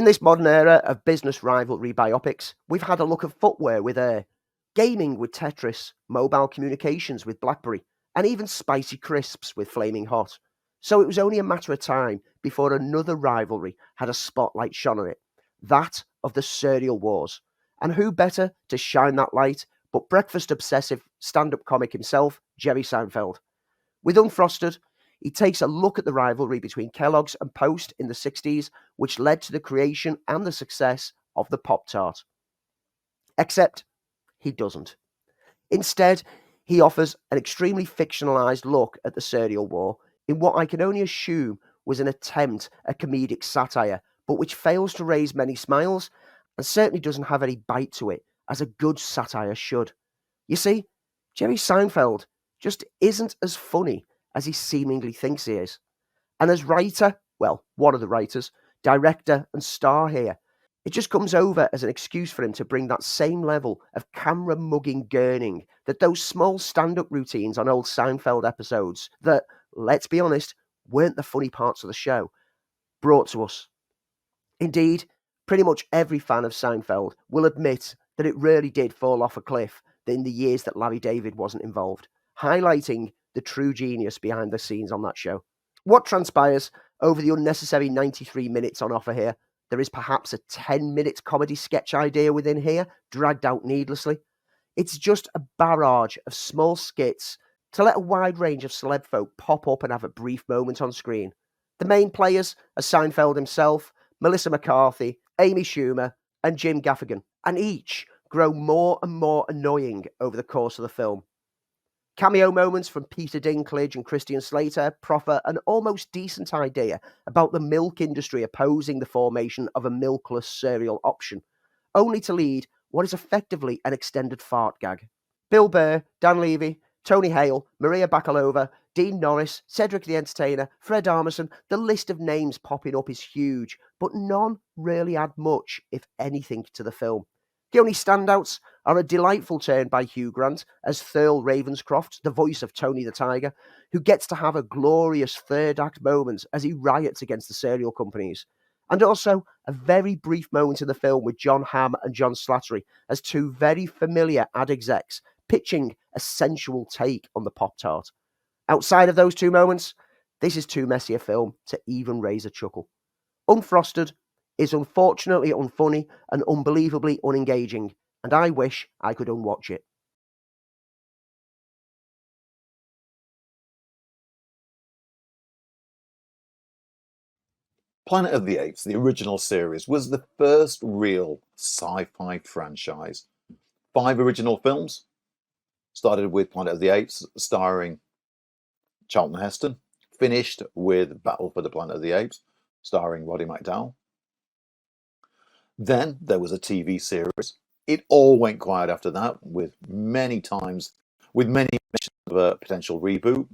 In this modern era of business rivalry biopics, we've had a look at footwear with Air, gaming with Tetris, mobile communications with BlackBerry, and even spicy crisps with Flaming Hot. So it was only a matter of time before another rivalry had a spotlight shone on it, that of the cereal wars. And who better to shine that light but breakfast-obsessive stand-up comic himself, Jerry Seinfeld. With Unfrosted, he takes a look at the rivalry between Kellogg's and Post in the 60s, which led to the creation and the success of the Pop-Tart. Except he doesn't. Instead, he offers an extremely fictionalized look at the cereal war in what I can only assume was an attempt at comedic satire, but which fails to raise many smiles and certainly doesn't have any bite to it, as a good satire should. You see, Jerry Seinfeld just isn't as funny as he seemingly thinks he is. And as writer, well, one of the writers, director and star here, it just comes over as an excuse for him to bring that same level of camera-mugging gurning that those small stand-up routines on old Seinfeld episodes that, let's be honest, weren't the funny parts of the show, brought to us. Indeed, pretty much every fan of Seinfeld will admit that it really did fall off a cliff in the years that Larry David wasn't involved, highlighting the true genius behind the scenes on that show. What transpires over the unnecessary 93 minutes on offer here? There is perhaps a 10-minute comedy sketch idea within here, dragged out needlessly. It's just a barrage of small skits to let a wide range of celeb folk pop up and have a brief moment on screen. The main players are Seinfeld himself, Melissa McCarthy, Amy Schumer, and Jim Gaffigan, and each grow more and more annoying over the course of the film. Cameo moments from Peter Dinklage and Christian Slater proffer an almost decent idea about the milk industry opposing the formation of a milkless cereal option, only to lead what is effectively an extended fart gag. Bill Burr, Dan Levy, Tony Hale, Maria Bakalova, Dean Norris, Cedric the Entertainer, Fred Armisen, the list of names popping up is huge, but none really add much, if anything, to the film. The only standouts are a delightful turn by Hugh Grant as Thurl Ravenscroft, the voice of Tony the Tiger, who gets to have a glorious third-act moment as he riots against the cereal companies, and also a very brief moment in the film with John Hamm and John Slattery as two very familiar ad execs pitching a sensual take on the Pop-Tart. Outside of those two moments, this is too messy a film to even raise a chuckle. Unfrosted is unfortunately unfunny and unbelievably unengaging, and I wish I could unwatch it. Planet of the Apes, the original series, was the first real sci-fi franchise. 5 original films. Started with Planet of the Apes, starring Charlton Heston. Finished with Battle for the Planet of the Apes, starring Roddy McDowall. Then there was a TV series. It all went quiet after that, with many mentions of a potential reboot.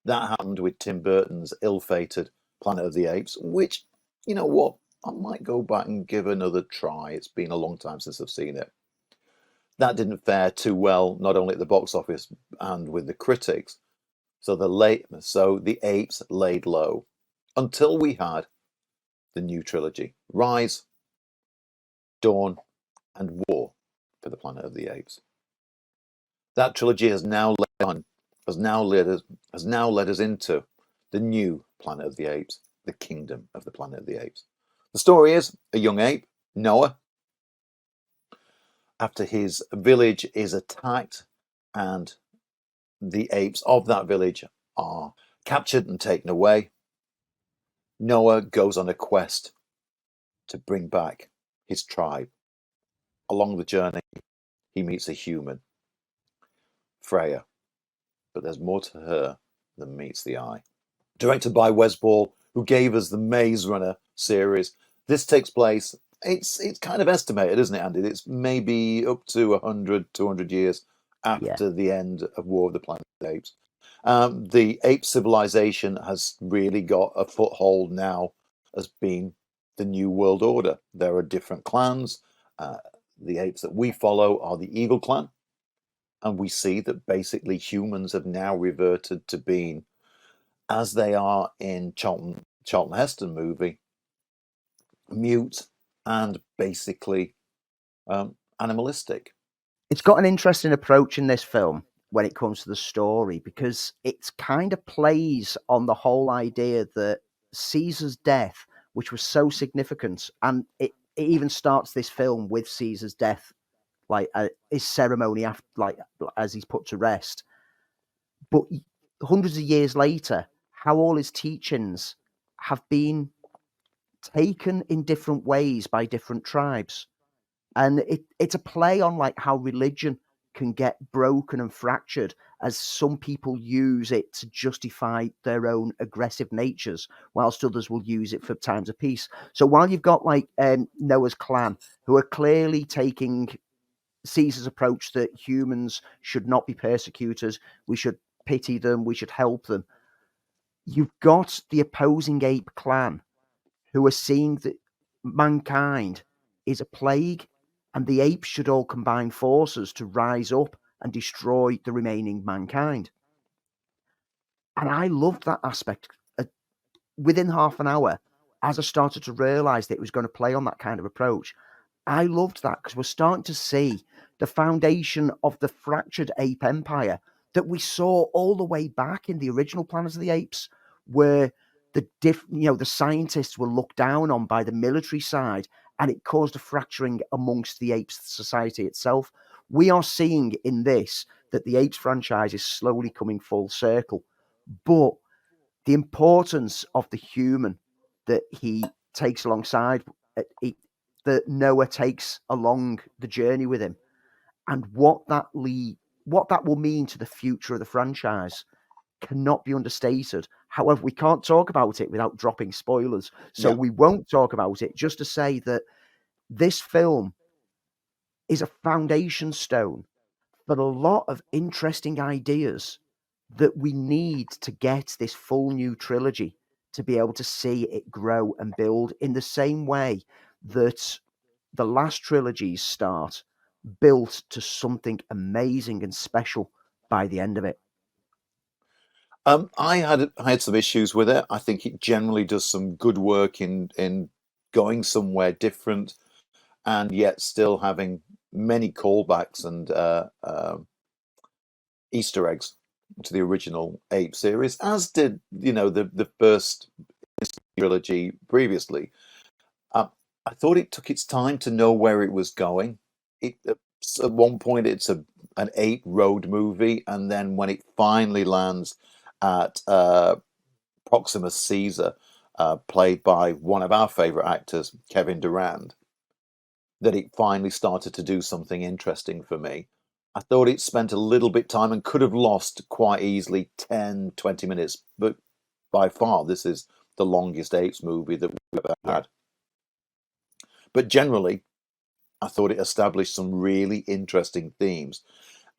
That happened with Tim Burton's ill-fated Planet of the Apes, which, you know what, I might go back and give another try. It's been a long time since I've seen it. That didn't fare too well, not only at the box office and with the critics. So the Apes laid low until we had the new trilogy, Rise, Dawn, and War for the Planet of the Apes. That trilogy has now led us into the new Planet of the Apes, the Kingdom of the Planet of the Apes. The story is a young ape, Noah, after his village is attacked and the apes of that village are captured and taken away, Noah goes on a quest to bring back his tribe. Along the journey, he meets a human, Freya, but there's more to her than meets the eye. Directed by Wes Ball, who gave us the Maze Runner series, this takes place, it's kind of estimated, isn't it, Andy? It's maybe up to 100, 200 years after the end of War of the Planet of the Apes. The ape civilization has really got a foothold now as being the New World Order. There are different clans. The apes that we follow are the Eagle Clan. And we see that basically humans have now reverted to being, as they are in Charlton Heston movie, mute and basically animalistic. It's got an interesting approach in this film when it comes to the story, because it kind of plays on the whole idea that Caesar's death, which was so significant, and it even starts this film with Caesar's death, like his ceremony after, like as he's put to rest. But hundreds of years later, how all his teachings have been taken in different ways by different tribes. And it's a play on like how religion can get broken and fractured, as some people use it to justify their own aggressive natures, whilst others will use it for times of peace. So while you've got like Noah's clan, who are clearly taking Caesar's approach that humans should not be persecutors, we should pity them, we should help them, you've got the opposing ape clan who are seeing that mankind is a plague, and the apes should all combine forces to rise up and destroy the remaining mankind. And I loved that aspect. Within half an hour, as I started to realise that it was going to play on that kind of approach, I loved that, because we're starting to see the foundation of the fractured ape empire that we saw all the way back in the original Planet of the Apes, where the scientists were looked down on by the military side, and it caused a fracturing amongst the apes society itself. We are seeing in this that the Apes franchise is slowly coming full circle, but the importance of the human that he takes alongside, that Noah takes along the journey with him, and what that will mean to the future of the franchise cannot be understated. However, we can't talk about it without dropping spoilers, so we won't talk about it, just to say that this film is a foundation stone for a lot of interesting ideas that we need to get this full new trilogy to be able to see it grow and build in the same way that the last trilogy's start built to something amazing and special by the end of it. I had some issues with it. I think it generally does some good work in going somewhere different, and yet still having many callbacks and Easter eggs to the original Ape series, as did the first trilogy previously. I thought it took its time to know where it was going. At one point, it's an ape road movie, and then when it finally lands at Proximus Caesar, played by one of our favorite actors, Kevin Durand, that it finally started to do something interesting for me. I thought it spent a little bit time and could have lost quite easily 10, 20 minutes, but by far this is the longest Apes movie that we've ever had. But generally, I thought it established some really interesting themes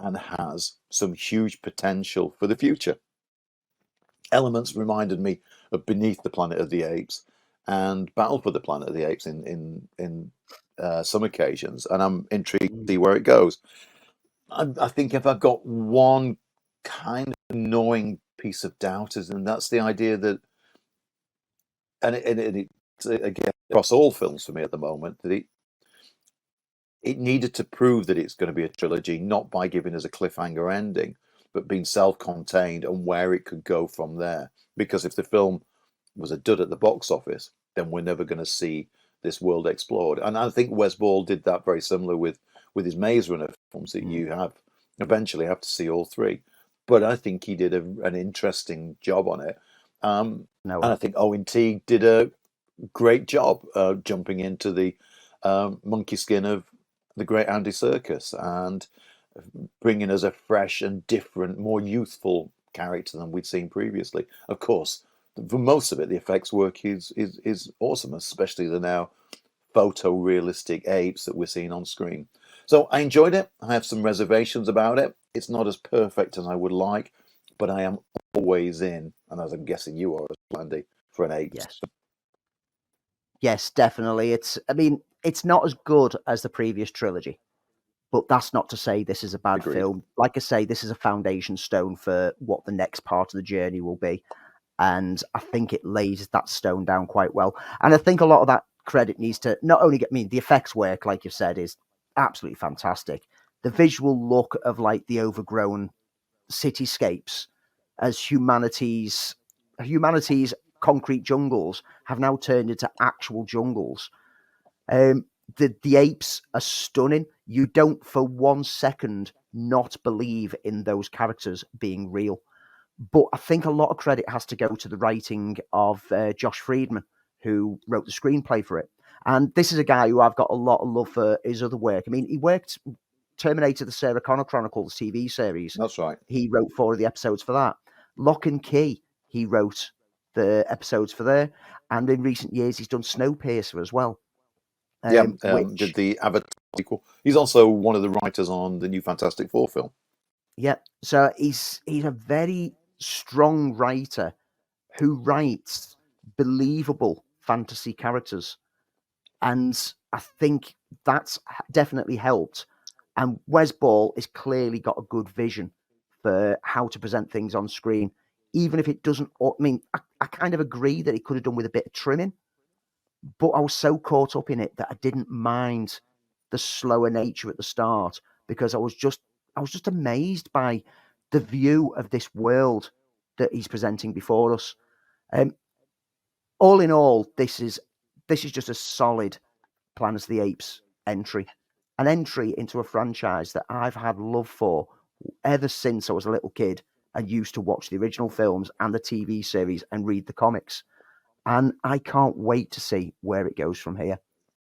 and has some huge potential for the future. Elements reminded me of Beneath the Planet of the Apes and Battle for the Planet of the Apes in some occasions, and I'm intrigued to see where it goes. I think if I've got one kind of annoying piece of doubt, and that's the idea that, and it's again across all films for me at the moment, that it needed to prove that it's going to be a trilogy, not by giving us a cliffhanger ending, but being self-contained and where it could go from there. Because if the film was a dud at the box office, then we're never going to see this world explored. And I think Wes Ball did that very similar with his Maze Runner films, that you eventually have to see all three. But I think he did an interesting job on it. And I think Owen Teague did a great job jumping into the monkey skin of the great Andy Serkis and bringing us a fresh and different, more youthful character than we'd seen previously. Of course, for most of it, the effects work is awesome, especially the now photorealistic apes that we're seeing on screen. So I enjoyed it. I have some reservations about it. It's not as perfect as I would like, but I am always in, and as I'm guessing you are, Andy, for an Apes. Yes, definitely. It's not as good as the previous trilogy, but that's not to say this is a bad film. Like I say, this is a foundation stone for what the next part of the journey will be. And I think it lays that stone down quite well. And I think a lot of that credit needs to not only get, I mean, the effects work, like you've said, is absolutely fantastic. The visual look of like the overgrown cityscapes as humanity's concrete jungles have now turned into actual jungles. The apes are stunning. You don't for 1 second not believe in those characters being real. But I think a lot of credit has to go to the writing of Josh Friedman, who wrote the screenplay for it. And this is a guy who I've got a lot of love for his other work. I mean, he worked Terminator: The Sarah Connor Chronicles TV series. That's right. He wrote 4 of the episodes for that. Lock and Key, he wrote the episodes for there. And in recent years, he's done Snowpiercer as well. Did the Avatar sequel. He's also one of the writers on the new Fantastic Four film. Yeah, so he's a very strong writer who writes believable fantasy characters, and I think that's definitely helped. And Wes Ball has clearly got a good vision for how to present things on screen, even if it doesn't. I mean, I kind of agree that he could have done with a bit of trimming, but I was so caught up in it that I didn't mind the slower nature at the start because I was just amazed by the view of this world that he's presenting before us. All in all, this is just a solid Planet of the Apes entry, an entry into a franchise that I've had love for ever since I was a little kid and used to watch the original films and the TV series and read the comics. And I can't wait to see where it goes from here.